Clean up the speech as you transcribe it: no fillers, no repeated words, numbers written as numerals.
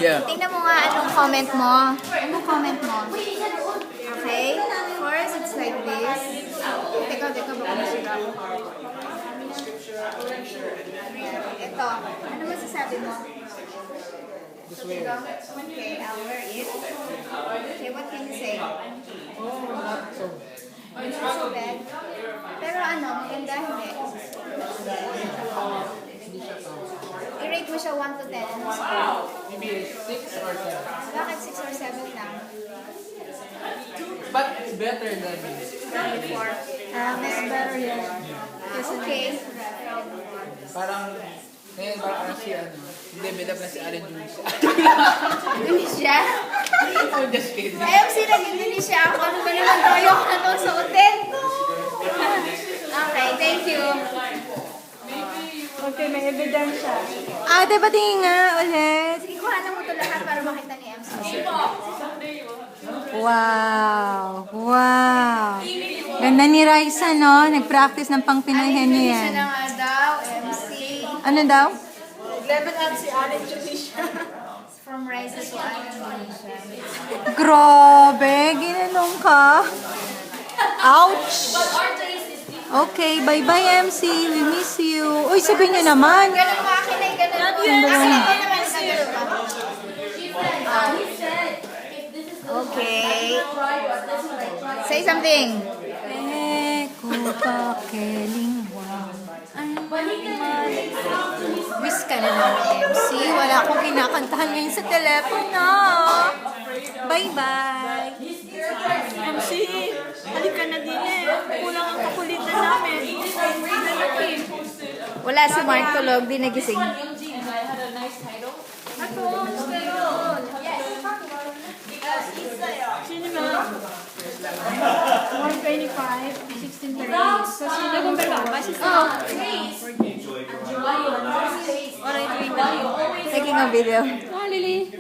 Yeah. Tingnan mo nga anong comment mo. Anong comment mo? Okay? First, it's like this. Teka, baka masira ako. Ito. Ano masasabi mo? Okay, I'll wear it. Okay, what can you say? It's not so bad. Pero ano, maganda hindi. I-rate mo siya 1 to 10. Ano score? Maybe 6 or 7. Bakit 6 or 7 lang? But it's better than Before. Mas better yan. Okay. parang ngayon parang si ano, level up na si Allen Jules. Indonesia? I'm just kidding. Ayaw sila ng Indonesia. Ako ano ba naman tayo ano sa hotel? Okay, thank you. Okay, may ebidensya. Ate, patingin nga ulit. Sige, kuhanan mo ito lahat para makita ni MC. Wow. Wow. Ganda ni Raisa, no? Nag-practice ng pang-Pinoyhan niya Indonesia yan. na nga daw, MC. Ano daw? Level up si Allen Indonesia. From Rise to Indonesia. Grabe, ginanong ka. Ouch! Okay, bye-bye MC. We miss you. Uy, sabihin niyo naman. Ganun mo, akin na yung ganun mo. Akin na naman, ganun ba? Okay. Say something. Eko ka kelingwa. Miss ka na namin, MC. Wala akong kinakantahan ngayon sa telepono. Bye-bye. MC, halika na din eh. Kulang ang kakulitan namin. Wala si Mark tulog, di nagising. Ako, sterol. Sino ba? 125, 1638. So, sino kung ba? Taking a video. Oh, Lily.